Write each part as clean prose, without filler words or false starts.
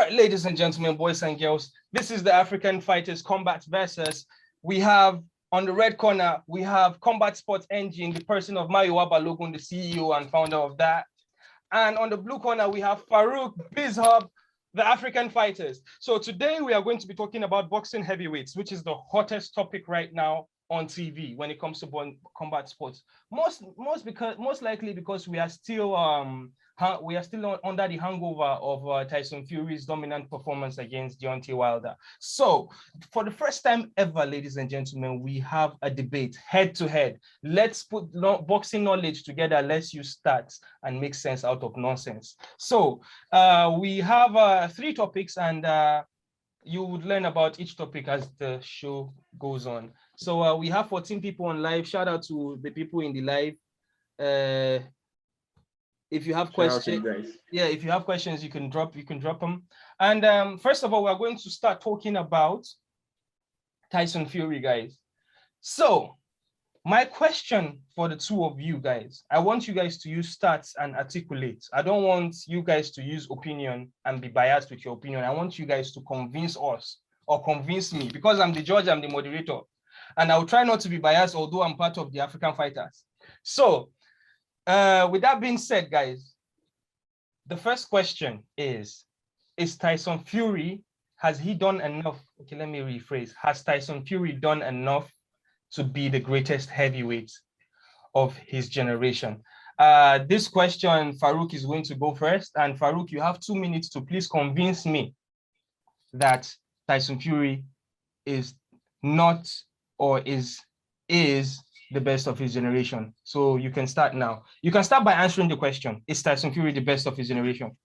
right, ladies and gentlemen, boys and girls, this is the African Fighters Combat Versus. We have on the red corner, we have Combat Sports Engine, the person of Mayowa Balogun, the CEO and founder of that. And on the blue corner, we have Farouk BizHub, the African Fighters. So today we are going to be talking about boxing heavyweights, which is the hottest topic right now on TV when it comes to combat sports. Most likely because we are still under the hangover of Tyson Fury's dominant performance against Deontay Wilder. So for the first time ever, ladies and gentlemen, we have a debate head to head. Let's put boxing knowledge together. Let's use stats and make sense out of nonsense. So we have 3 topics, and you would learn about each topic as the show goes on. So we have 14 people on live. Shout out to the people in the live. If you have questions, if you have questions, you can drop them. And first of all, we're going to start talking about Tyson Fury, guys. So my question for the two of you guys, I want you guys to use stats and articulate. I don't want you guys to use opinion and be biased with your opinion. I want you guys to convince us or convince me, because I'm the judge, I'm the moderator. And I'll try not to be biased, although I'm part of the African Fighters. So with that being said, guys, the first question is Tyson Fury, has he done enough? Okay, let me rephrase. Has Tyson Fury done enough to be the greatest heavyweight of his generation? This question, Farouk is going to go first. And Farouk, you have 2 minutes to please convince me that Tyson Fury is not or is the best of his generation. So you can start now. You can start by answering the question. Is Tyson Fury the best of his generation?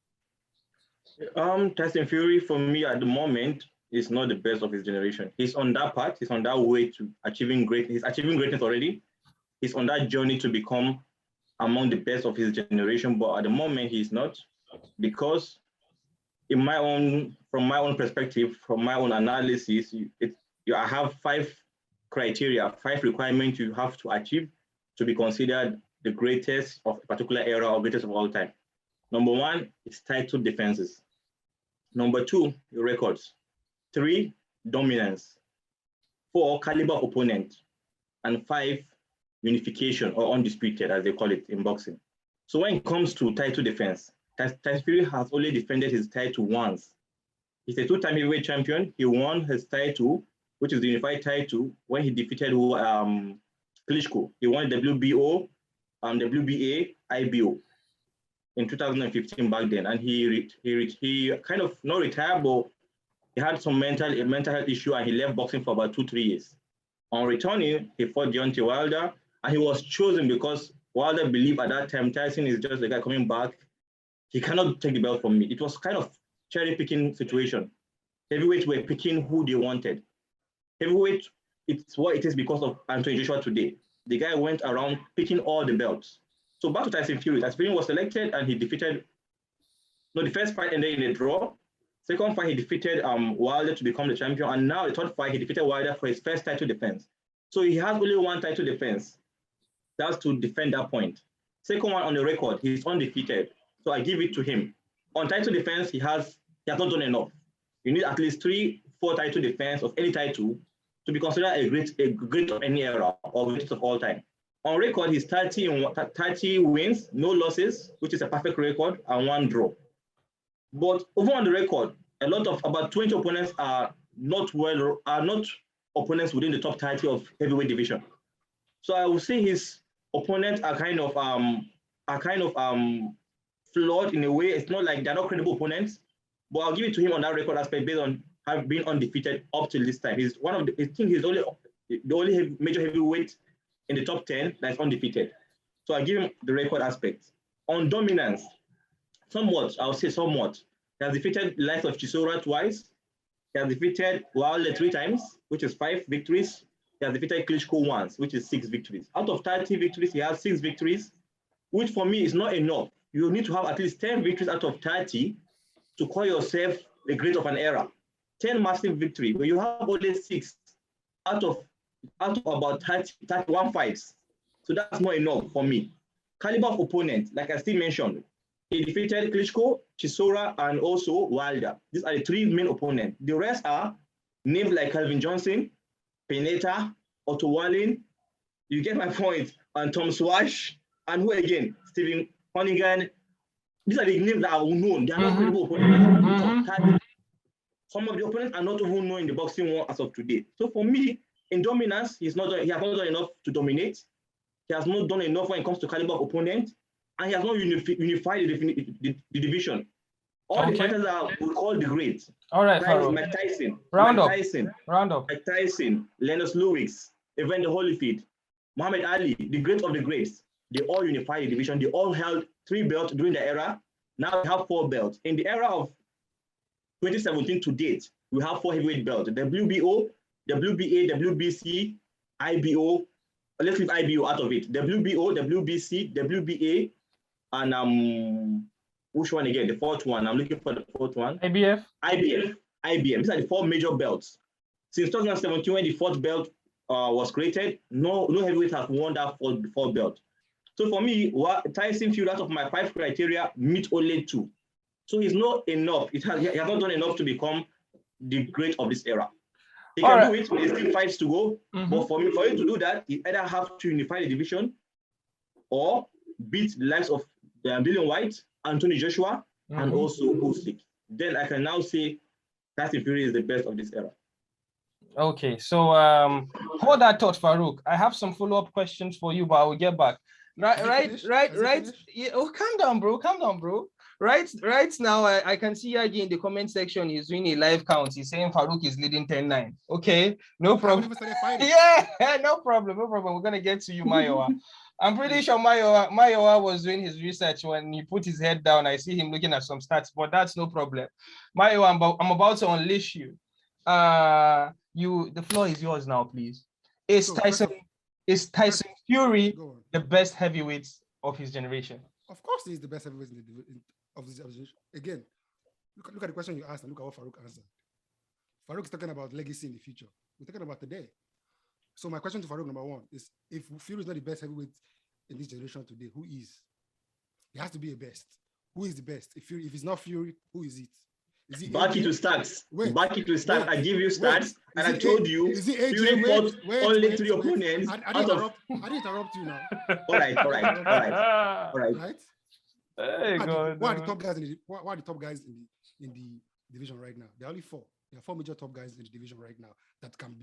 Tyson Fury, for me at the moment, is not the best of his generation. He's on that path. He's on that way to achieving greatness. He's achieving greatness already. He's on that journey to become among the best of his generation. But at the moment, he's not, because from my own perspective, from my own analysis, I have 5 criteria, 5 requirements you have to achieve to be considered the greatest of a particular era or greatest of all time. Number 1 is title defenses. Number 2, records. 3, dominance. 4, caliber of opponent. And 5, unification, or undisputed, as they call it in boxing. So when it comes to title defense, Tyson Fury has only defended his title once. He's a 2-time heavyweight champion. He won his title, which is the unified title, when he defeated Klitschko. He won WBO, WBA, IBO in 2015 back then. And he kind of not retired, but he had some mental health issue, and he left boxing for about 2-3 years. On returning, he fought Deontay Wilder, and he was chosen because Wilder believed at that time Tyson is just the guy coming back. He cannot take the belt from me. It was kind of cherry-picking situation. Heavyweights were picking who they wanted. Heavyweight, it's what it is because of Anthony Joshua today. The guy went around picking all the belts. So back to Tyson Fury. Tyson Fury was selected, and he defeated, the first fight ended in a draw. Second fight, he defeated Wilder to become the champion. And now the third fight, he defeated Wilder for his first title defense. So he has only 1 title defense. That's to defend that point. Second one on the record, he's undefeated. So I give it to him. On title defense, he has not done enough. You need at least 3-4 title defense of any title to be considered a great of any era or greatest of all time. On record, he's 30 wins, no losses, which is a perfect record, and 1 draw. But over on the record, about 20 opponents are not opponents within the top 30 of heavyweight division. So I would say his opponents are kind of flawed in a way. It's not like they're not credible opponents, but I'll give it to him on that record aspect based on having been undefeated up till this time. He's he's the only major heavyweight in the top 10 that's undefeated. So I give him the record aspect. On dominance, I'll say somewhat. He has defeated the likes of Chisora twice. He has defeated Wilder 3 times, which is 5 victories. He has defeated Klitschko once, which is 6 victories. Out of 30 victories, he has 6 victories, which for me is not enough. You need to have at least 10 victories out of 30 to call yourself the great of an era. 10 massive victories, but you have only 6 out of about 31 fights. So that's not enough for me. Caliber of opponent, like I still mentioned, He defeated Klitschko, Chisora, and also Wilder. These are the 3 main opponents. The rest are names like Calvin Johnson, Pineda, Otto Wallin. You get my point. And Tom Swash, and who again? Stephen Honnigan. These are the names that are unknown. They are not credible opponents. Some of the opponents are not even known in the boxing world as of today. So for me, in dominance, he has not done enough to dominate. He has not done enough when it comes to caliber of opponent, and he has not unified the division. All the fighters that we call the greats. All right, Mike Tyson, Round up. Mike Tyson, Lennox Lewis, Evander Holyfield, Muhammad Ali, the greats of the greats. They all unified the division. They all held 3 belts during the era. Now we have 4 belts. In the era of 2017 to date, we have 4 heavyweight belts: WBO, WBA, WBC, IBO. Let's leave IBO out of it. WBO, WBC, WBA, and which one again? The 4th one. I'm looking for the 4th one. IBF. These are the 4 major belts. Since 2017, when the 4th belt was created, no heavyweight has won that 4th belt. So for me, Tyson Fury, out of my 5 criteria, meet only 2. So he's not enough. He has not done enough to become the great of this era. He can do it, but he still fights to go. But for him to do that, he either have to unify the division or beat the likes of Dillian White, Anthony Joshua, and also Usyk. Then I can now say Tyson Fury is the best of this era. Okay, so hold that thought, Farouk. I have some follow-up questions for you, but I will get back. Right. Yeah, oh, calm down, bro. Right now, I can see Yaji in the comment section. He's doing a live count. He's saying Farouk is leading 10-9. Okay, no problem. Yeah, no problem. We're gonna get to you, Mayowa. I'm pretty sure Mayowa was doing his research when he put his head down. I see him looking at some stats, but that's no problem. Mayowa, I'm about to unleash you. The floor is yours now, please. Is Tyson Fury the best heavyweight of his generation? Of course, he's the best heavyweight of this generation. Again, look at the question you asked and look at what Farouk answered. Farouk is talking about legacy in the future. We're talking about today. So my question to Farouk, number 1, is if Fury is not the best heavyweight in this generation today, who is? He has to be a best. Who is the best? If it's not Fury, who is it? Back it to stats. I give you stats, and I told you Fury fought only 3 opponents. I didn't interrupt you now. All right. Hey, who are the top guys in the division right now? There are only 4. There are 4 major top guys in the division right now that can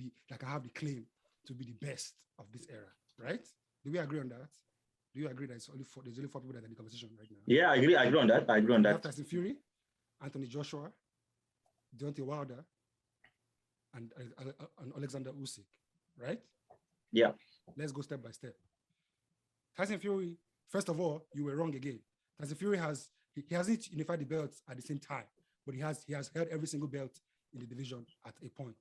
have the claim to be the best of this era, right? Do we agree on that? Do you agree that there's only 4 people that are in the conversation right now? Yeah, I agree on that. You have Tyson Fury, Anthony Joshua, Deontay Wilder, and Alexander Usyk, right? Yeah. Let's go step by step. Tyson Fury, first of all, you were wrong again. Tyson Fury he hasn't unified the belts at the same time, but he has held every single belt in the division at a point.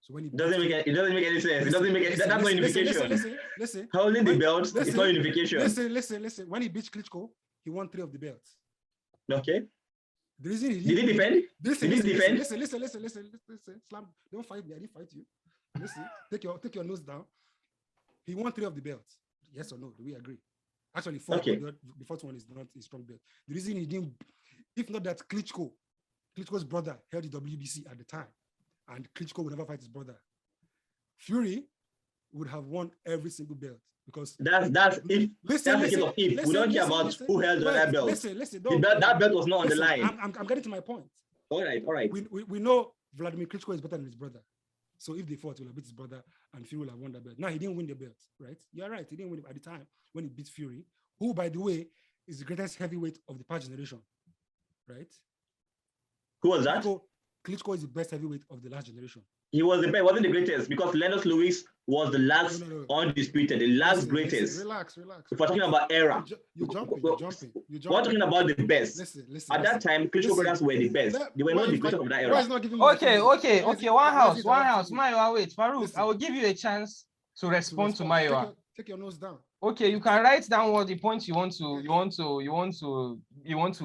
So when it doesn't make any sense. That's not unification. Listen. Holding the belts is not unification. Listen. When he beat Klitschko, he won 3 of the belts. Okay. The reason did he defend? Listen. Slam, don't fight me. I didn't fight you. Listen. Take your nose down. He won 3 of the belts. Yes or no? Do we agree? Actually, 4. Okay. The 4th one is not a strong belt. The reason he didn't, if not that Klitschko's brother held the WBC at the time, and Klitschko would never fight his brother. Fury would have won every single belt because that's if. Listen, that's the case of if. We don't care about who held that belt. Listen. That belt was not on the line. I'm getting to my point. All right. We know Vladimir Klitschko is better than his brother. So if they fought, he will have beat his brother, and Fury will have won the belt. Now he didn't win the belt, right? You're right. He didn't win it at the time when he beat Fury, who, by the way, is the greatest heavyweight of the past generation, right? Who was that? Klitschko is the best heavyweight of the last generation. He was the best, wasn't the greatest, because Lennox Lewis was the last undisputed, the last greatest. Relax. If we're talking about era. You're jumping. We're talking about the best. Listen. At that time, Klitschko brothers were the best. They were not the greatest of that era. Okay. One house. Mayowa, wait. Farouk, I will give you a chance to respond to Mayowa. Take your nose down. Okay, you can write down what the points you want to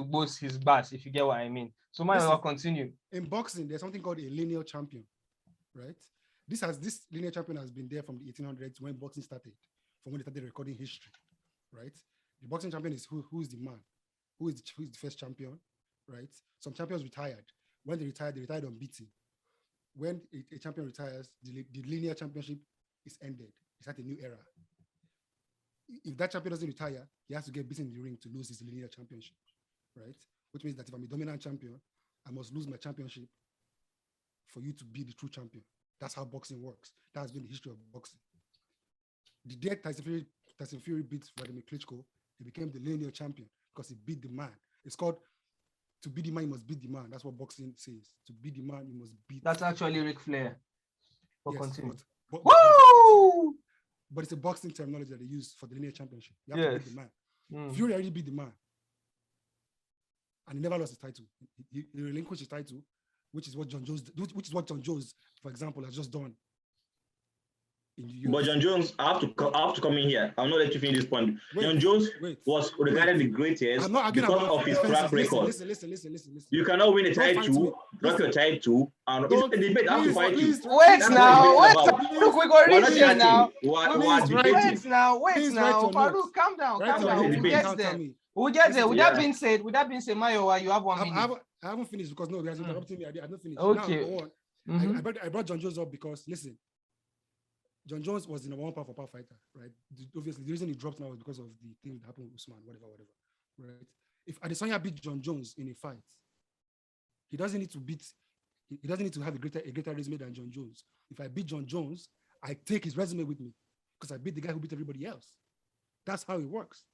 boast his bat, if you get what I mean. So Mayowa, continue. In boxing, there's something called a lineal champion, right? This lineal champion has been there from the 1800s when boxing started, from when they started recording history, right? The boxing champion is who is the man who is the first champion, right? Some champions retired. When they retired unbeaten. When a champion retires, the linear championship is ended. It's at a new era. If that champion doesn't retire, he has to get beaten in the ring to lose his linear championship, right? Which means that if I'm a dominant champion, I must lose my championship for you to be the true champion. That's how boxing works. That has been the history of boxing. The day Tyson Fury beat Vladimir Klitschko, he became the linear champion because he beat the man. It's called to be the man, you must beat the man. That's what boxing says. To be the man, you must beat. That's actually Ric Flair. Yes, but it's a boxing terminology that they use for the linear championship. You have to beat the man. Fury already beat the man. And he never lost his title. He relinquished his title, which is what John Jones, for example, has just done. But John Jones, I have to come in here. I'll not let you finish this point. John Jones was regarded the greatest because of his track record. Listen. You cannot win a title, drop your title, and it's a debate. I have to fight you. Wait now. Look, we got reach here now. Wait now. Farouk, calm down. We'll get there. With that being said, Mayowa, you have 1 minute. I haven't finished because no, you guys interrupting me. I haven't finished. Okay. Now, I brought John Jones up because listen, John Jones was the number one power fighter, right? Obviously, the reason he dropped now was because of the thing that happened with Usman, whatever, right? If Adesanya beat John Jones in a fight, he doesn't need to have a greater resume than John Jones. If I beat John Jones, I take his resume with me because I beat the guy who beat everybody else. That's how it works.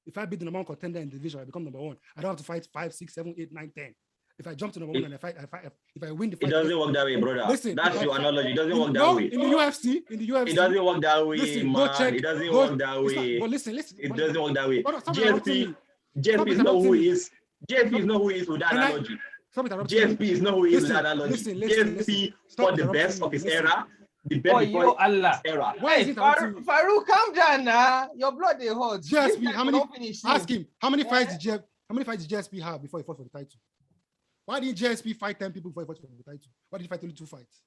If I beat the number one contender in the division, I become number one. I don't have to fight 5, 6, 7, 8, 9, 10. If I jump to number one and if I win the fight, it doesn't work that way, brother. Listen, that's your analogy. It doesn't work that way. In the UFC, it doesn't work that way, listen, man. It doesn't work that way. But listen. It doesn't work that way. GSP is not who he is. GSP is not who he is with that analogy. GSP is not who he is with that analogy. GSP fought the best of his era. The best before his era. Why is it Farouk, calm down now. Your blood they hot. GSP, ask him how many fights did GSP have before he fought for the title? Why didn't GSP fight 10 people before he fought for the title? Why did he fight only 2 fights?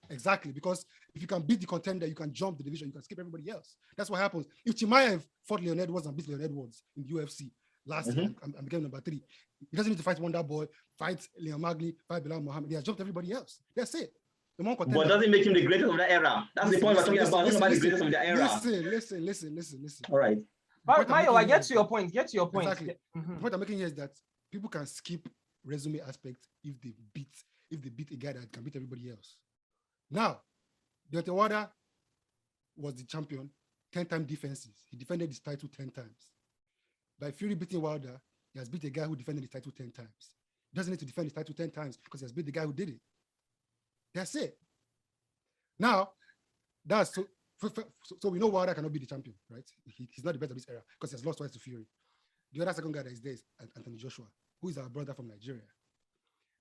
Exactly, because if you can beat the contender, you can jump the division, you can skip everybody else. That's what happens. If Chimaev fought Leon Edwards and beat Leon Edwards in the UFC last year, and became number 3, he doesn't need to fight Wonder Boy, fight Leon Magny, fight Bilal Mohammed. He has jumped everybody else. That's it. But doesn't make him the greatest of that era. That's the point we're talking about. Nobody the greatest of that era. Listen. All right. Mayo, I get to your point. Exactly. The point I'm making here is that people can skip resume aspect if they beat a guy that can beat everybody else. Now, Deontay Wilder was the champion, 10-time defenses. He defended his title 10 times. By Fury beating Wilder, he has beat a guy who defended his title 10 times. He doesn't need to defend his title 10 times because he has beat the guy who did it. That's it. Now, so we know Wilder cannot be the champion, right? He's not the best of this era because he has lost twice to Fury. The other second guy that is there is Anthony Joshua, who is our brother from Nigeria.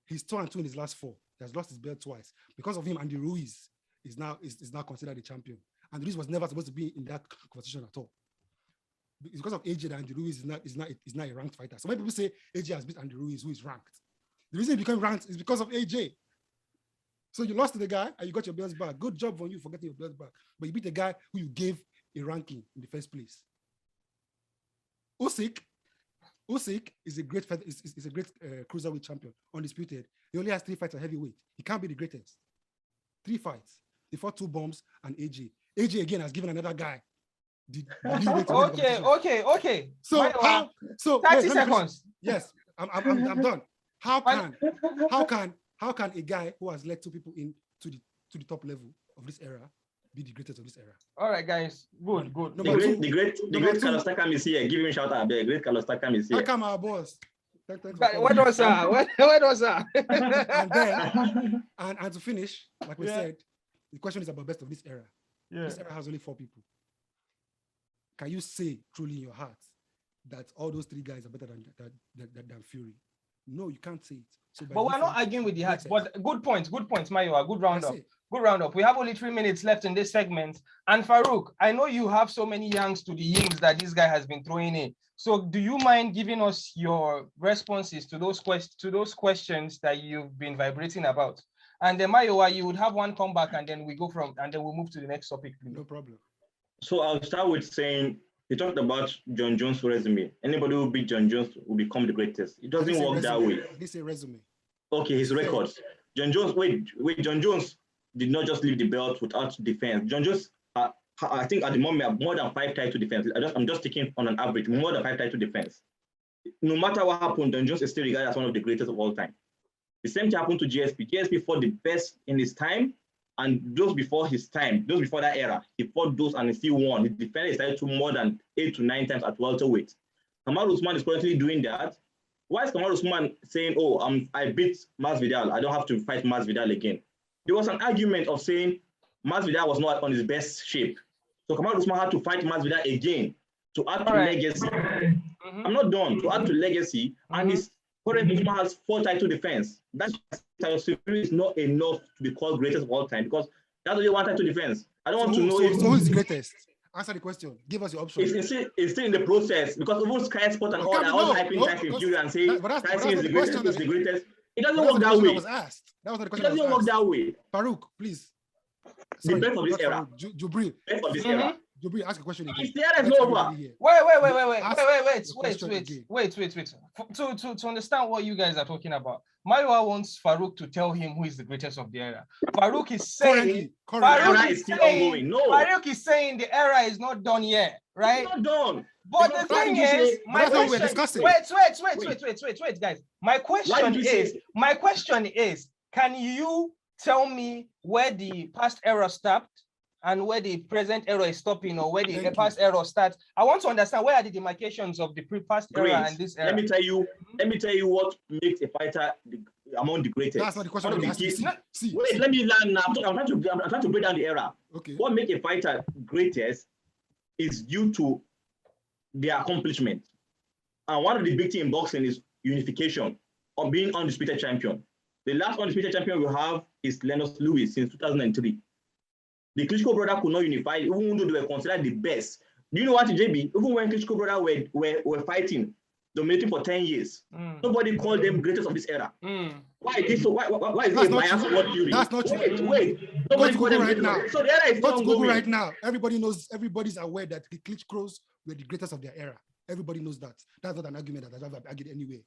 He's 2-2 in his last 4. He has lost his belt twice. Because of him, Andy Ruiz is now considered the champion. And Ruiz was never supposed to be in that conversation at all. It's because of AJ that Andy Ruiz is not a ranked fighter. So when people say AJ has beat Andy Ruiz, who is ranked, the reason he became ranked is because of AJ. So you lost to the guy and you got your belts back. Good job on you for getting your belts back. But you beat the guy who you gave a ranking in the first place. Usyk is a great cruiserweight champion, undisputed. He only has 3 fights at heavyweight. He can't be the greatest. 3 fights. He fought 2 bombs and AJ. AJ again has given another guy the Okay. So 30 seconds. Yes, I'm done. How can a guy who has led 2 people in to the top level of this era be the greatest of this era? All right, guys. Good. The great Carlos Takam is here. Give him a shout out. The great Carlos Takam is here. Takam, our boss. What was that? And then, and to finish, like we said, the question is about best of this era. Yeah. This era has only 4 people. Can you say truly in your heart that all those 3 guys are better than Fury? No, you can't say it. So but we're not arguing with the heart. But good points, Mayo. Good roundup. We have only 3 minutes left in this segment. And Farouk, I know you have so many yangs to the yings that this guy has been throwing in. So do you mind giving us your responses to those questions that you've been vibrating about? And then Mayo, you would have one comeback and then we'll move to the next topic, please. No problem. So I'll start with saying He talked about John Jones' resume. Anybody who beat John Jones will become the greatest. It doesn't work that way. This is a resume. Okay, his records. John Jones, John Jones did not just leave the belt without defense. John Jones, I think at the moment, more than 5 title defense. I'm just taking on an average, more than 5 title defense. No matter what happened, John Jones is still regarded as one of the greatest of all time. The same thing happened to GSP. GSP fought the best in his time, and those before his time, those before that era, he fought those and he still won. He defended his title more than 8 to 9 times at welterweight. Kamaru Usman is currently doing that. Why is Kamaru Usman saying, oh, I beat Masvidal, I don't have to fight Masvidal again? There was an argument of saying Masvidal was not on his best shape. So Kamaru Usman had to fight Masvidal again to add to legacy. I'm not done. To add to legacy, and his current Usman has 4 title defense. That Tyson Fury is not enough to be called greatest of all time because that's only 1 title defense. I don't want to know so who's the greatest? Answer the question. Give us your option. It's still in the process because even Sky Sport and all hyping Tyson Fury and saying Tyson is the greatest. It doesn't work that way. That was not the question. It doesn't work that way. Farouk, please. The best of this era. Jubril. Best of this era. Jubril, ask a question again. It's the era is over. Wait. To understand what you guys are talking about, Maiwa wants Farouk to tell him who is the greatest of the era. Farouk is saying Farouk is saying the era is not done yet, right? It's not done. But the thing is, wait, guys. My question is, can you tell me where the past era stopped and where the present era is stopping, or where the past era starts? I want to understand where are the demarcations of the past era and this era. Let me tell you what makes a fighter among the greatest. That's not the question. Wait, let me learn now. I'm trying to break down the era. Okay. What makes a fighter greatest is due to their accomplishment. And one of the big things in boxing is unification, or being undisputed champion. The last undisputed champion we have is Lennox Lewis since 2003. The Klitschko brother could not unify, even though they were considered the best. Do you know what, JB? Even when Klitschko brother were fighting, dominating for 10 years, nobody called them greatest of this era. Why is this so? Why is it bias toward Fury? That's not true. Wait. Nobody called them right now. So the era is still ongoing. Right now. Everybody knows. Everybody's aware that the Klitschkos were the greatest of their era. Everybody knoes that. That's not an argument that I've argued anyway.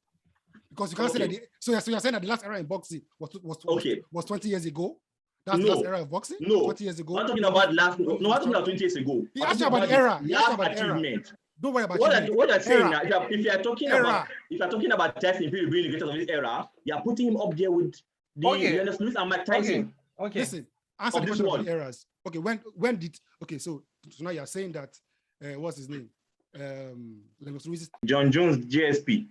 Because you can't say that. So you're saying that the last era in boxing was 20 years ago. That's the last era of boxing? No. 20 years ago? I'm talking about last. No, I'm talking about 20 years ago. He asked you about the era. Last achievement. Don't worry about what I'm saying now. If you're talking about Tyson Fury being the greatest of this era, you're putting him up there with the Lennox Lewis and Mike Tyson. Okay. Listen, answer the question about the eras. Okay, when did? Okay, so now you're saying that what's his name? Lennox Lewis. John Jones, GSP,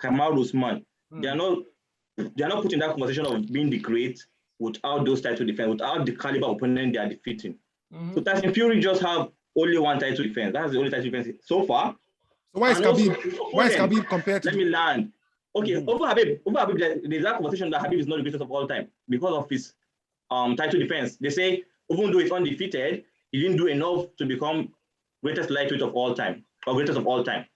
Kamaru Usman. They are not putting that conversation of being the great without those title defense, without the caliber opponent they are defeating. So Tyson Fury just have only 1 title defense. That's the only title defense so far. So why is Khabib compared to? Let me land. Okay, over Habib, there's that conversation that Habib is not the greatest of all time because of his title defense. They say even though he's undefeated, he didn't do enough to become greatest lightweight of all time or greatest of all time.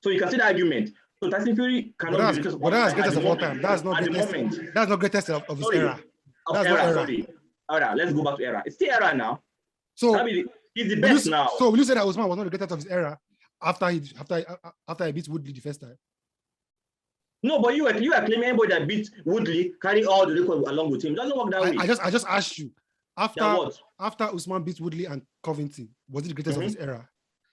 So you can see the argument. So Tyson Fury cannot be greatest of all time. Greatest of all time. That's not greatest. That's not greatest of his era. That's not era. Sorry. All right, let's go back to era. It's the era now. So he's the best now. So will you say that Usman was not the greatest of his era after he beat Woodley the first time? No, but you are claiming anybody that beat Woodley carry all the record along with him. It doesn't work that way. I just asked you after Usman beat Woodley and Covington, was it the greatest of his era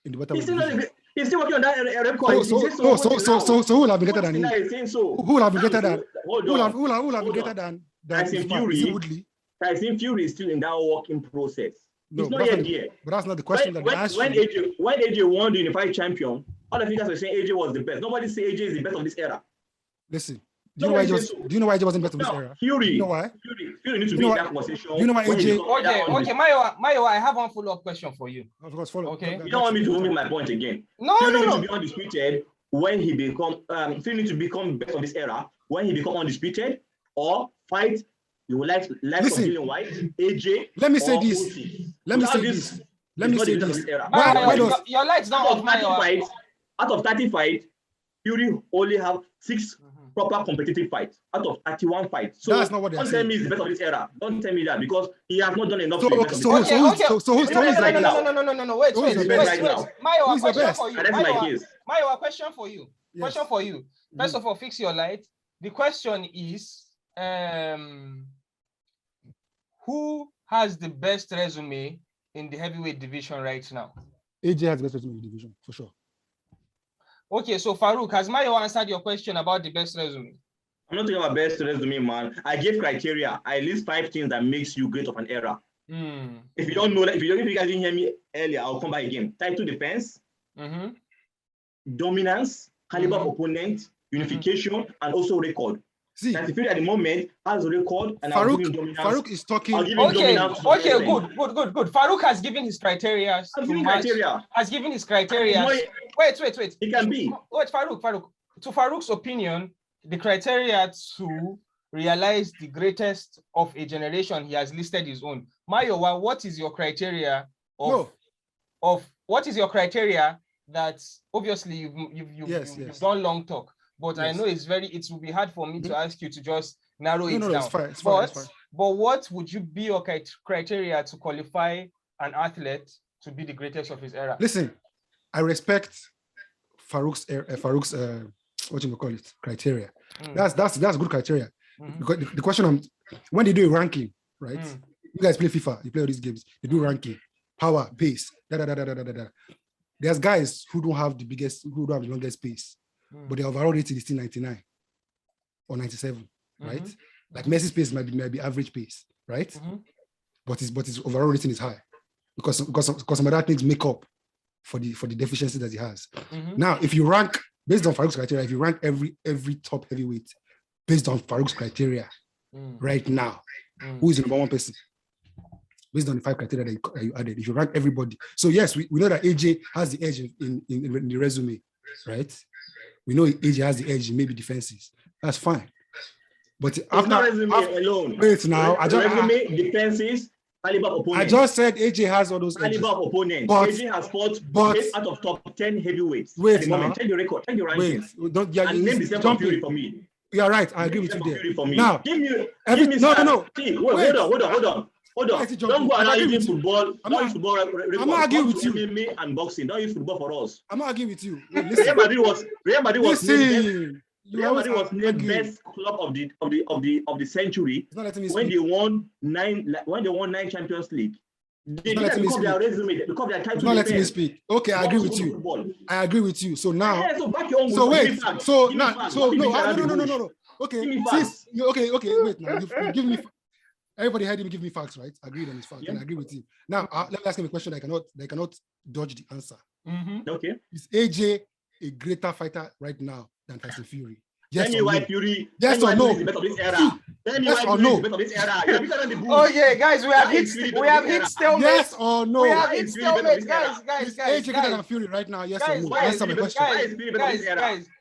in the welterweight? He's still working on that record. So who will have been greater than him? Who will have been greater than? Who will have been greater than Tyson Fury? Tyson Fury is still in that working process. He's not yet there. But that's not the question that I asked you. When AJ won the unified champion, all the figures were saying AJ was the best. Nobody say AJ is the best of this era. Listen, do you know why AJ wasn't best of this era? Fury. You know why? Fury needs to be in that conversation. You know why AJ? Okay, Mayo, I have one follow-up question for you. Of course, follow. Okay. You don't want me to make my point again. No. Fury needs to be undisputed when he become. Fury needs to become best of this era when he become undisputed or fight. You will like of Dylan White, AJ. Let me say this. Let me say this. Why your lights down off, out of 30 fights, Fury only have 6 proper competitive fights out of 31 fights. So that's not what they're saying. Don't tell me he's the best of this era. Don't tell me that because he has not done enough. So who's the best? No. Wait. Mayo, a question for you. Mayo, a question for you. Question for you. First of all, fix your light. The question is, who has the best resume in the heavyweight division right now? AJ has the best resume in the division, for sure. Okay, so Farouk, has Mayo answered your question about the best resume? I'm not talking about best resume, man. I gave criteria. I list 5 things that makes you great of an era. If you don't know that, if you guys didn't hear me earlier, I'll come back again. Title defense, dominance, caliber of opponent, unification, and also record. See, Tyson Fury at the moment has a record, and Farouk is talking. Okay, good. Farouk has given his criteria. Has given his criteria. Wait. It can be. Wait, Farouk. To Farouk's opinion, the criteria to realize the greatest of a generation, he has listed his own. Mayowa, what is your criteria what is your criteria that obviously you've done long talk, but I know it will be hard for me to ask you to just narrow it down. It's fine. But what would you be your criteria to qualify an athlete to be the greatest of his era? Listen, I respect Farouk's what you call it, criteria. That's good criteria. Because the question when they do a ranking, right? You guys play FIFA, you play all these games, they do ranking, power, pace, There's guys who don't have the longest pace, but their overall rating is still 99 or 97, right? Like Messi's pace might be average pace, right? But his overall rating is high because some other things make up for the deficiency that he has. Now, if you rank based on Farouk's criteria, if you rank every top heavyweight based on Farouk's criteria right now, who is the number one person? Based on the 5 criteria that you added, if you rank everybody. So yes, we know that AJ has the edge in the resume, right? We know AJ has the edge in maybe defenses. That's fine. But after resume alone. Wait now. Resume, defenses, caliber of opponents. I just said AJ has all those edges. Caliber of opponents. AJ has fought 8 out of top 10 heavyweights. Wait now. Check your record. Check your rankings. And name the Fury for me. You're right. I agree with you there. For me. Now, give me no. Hold on. Don't go around using football. Don't use football. I'm not arguing with you. MMA and boxing. Don't use football for us. I'm not arguing with you. Real Madrid was named best club of the century when they won 9 Champions League. They didn't become their resume. They become their title. Not letting me speak. Okay, I agree with you. I agree with you. So now, so back your own. So wait. So now, no. Okay, wait. Now you give me. Everybody heard him give me facts, right? Agreed on his facts, and I agree with him. Now, let me ask him a question that I cannot dodge the answer. Okay. Is AJ a greater fighter right now than Tyson Fury? Yes or no? Fury. Yes or no? Yes or no? Oh yeah, guys, we have hit stalemate. Yes or no? We have hit stalemate, guys. Is AJ greater than Fury right now? Yes or no? Answer my question. Guys.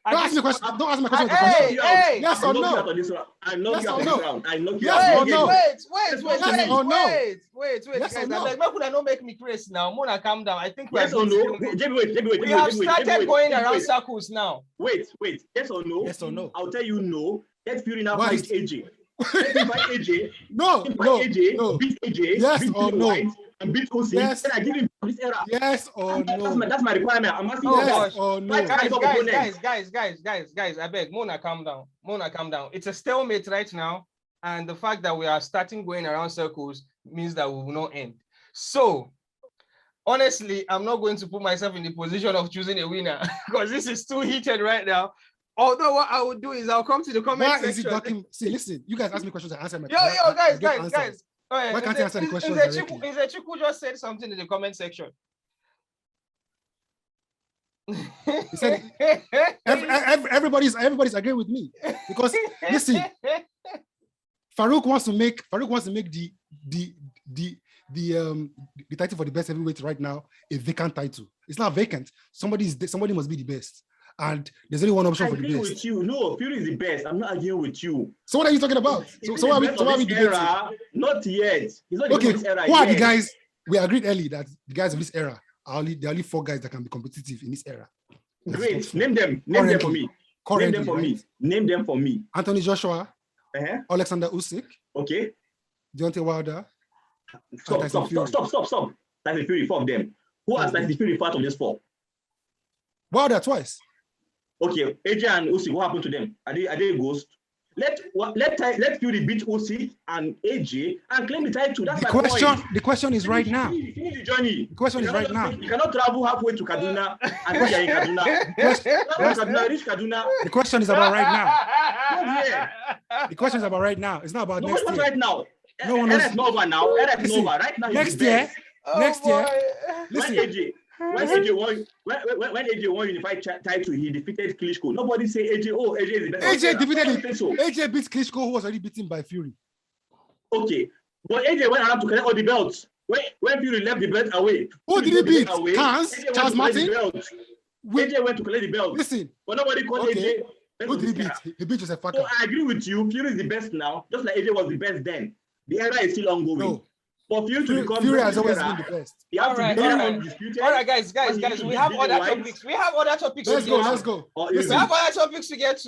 Don't ask me a question. Don't ask my question. Hey. Yes or no? I know you have round. I know you yes or no? Wait, yes guys. no? Make could not make me crazy now. Mona, calm down. I think we yes or no? We have started going around circles now. Wait. Yes or no? Yes or no? I'll tell you no. Let Fury now fight AJ. Let him fight AJ. No. Beat AJ. Yes beat or no? And beat Usyk. Yes. Then I give him this era. Yes or no? That's my requirement. I'm asking you. Yes or no? Guys, I beg. Mona, calm down. It's a stalemate right now. And the fact that we are starting going around circles means that we will not end. So, honestly, I'm not going to put myself in the position of choosing a winner because this is too heated right now. Although what I would do is I'll come to the comment section. Is it talking? See, listen, you guys ask me questions, I answer my guys. Why can't you answer the questions directly? Is it who just said something in the comment section? He said everybody's agreeing with me because listen, Farouk wants to make the title for the best heavyweight right now a vacant title. It's not vacant. Somebody must be the best. And there's only one option for the best. I agree with you. No, Fury is the best. I'm not arguing with you. So what are you talking about? So why are we debating? Not yet. He's not okay. This era who are yet. the guys? We agreed early that the guys of this era there are only 4 guys that can be competitive in this era. Great. Name them. Name them for me. Name them for me. Name them for me. Anthony Joshua. Alexander Usyk. Okay. Deontay Wilder. Stop. Tyson Fury, 4 of them. Who has Tyson Fury part of this 4? Wilder twice. Okay, AJ and Usyk, what happened to them? Are they ghosts? Let Fury beat Usyk and AJ and claim the title. That's my point. The question is right now. Finish the journey. The question is right now. You cannot travel halfway to Kaduna and think you're in Kaduna. Reach Kaduna. The question is about right now. The question is about right now. It's not about next year. Right now. No one knows. It's over now. It's over right now. Next year. Listen. When AJ won unified title, he defeated Klitschko. Nobody say AJ. Oh, AJ is the best. AJ beat Klitschko, who was already beaten by Fury. Okay, but AJ went around to collect all the belts. When Fury left the belt away, who did he beat? Charles Martin. AJ went to collect the belt. Listen, but nobody called AJ. Who did he beat? He beat Joseph Parker. So I agree with you. Fury is the best now, just like AJ was the best then. The era is still ongoing. No. For Fury to become Fury has always been the best. All right, guys. We have other topics. Let's go. We have other topics to get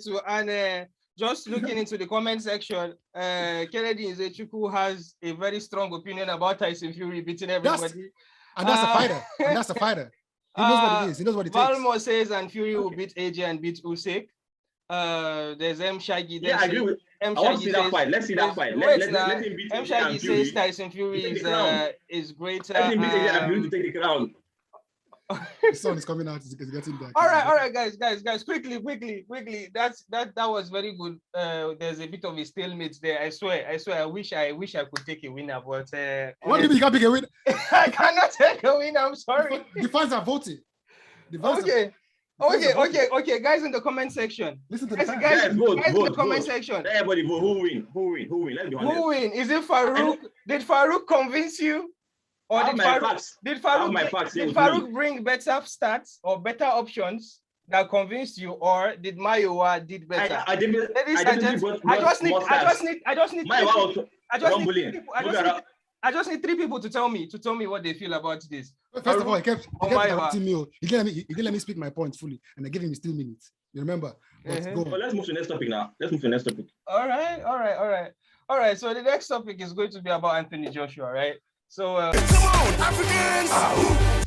to. And just looking into the comment section, Kennedy Nzechukwu has a very strong opinion about Tyson Fury beating everybody. That's a fighter. He knows what it is. He knows what it takes. Valmore says, and Fury will beat AJ and beat Usyk. There's M Shaggy. Yeah, I agree with. I want to see that fight. Let's see that fight. Let him beat M Shaggy says Tyson Fury is greater. Let him beat AJ and Fury to take the crown. The sun is coming out. It's getting dark. All right, guys. Quickly. That was very good. There's a bit of a stalemate there. I swear. I wish I could take a winner, but what do you mean you can't pick a winner? I cannot take a winner. I'm sorry. The fans are voting. Okay, guys in the comment section. Listen to the fans. Guys in the comment section. Everybody vote. Who win? Let's be honest. Who win? Is it Farouk? Did Farouk convince you? Or did Farouk bring better stats or better options that convinced you, or did Mayowa did better? I just need 3 people to tell me what they feel about this. First of all, he kept interrupting me. He didn't let me speak my point fully, and I gave him still minutes. You remember? Go on. Well, let's move to the next topic now. All right. So the next topic is going to be about Anthony Joshua, right? So come on, Africans!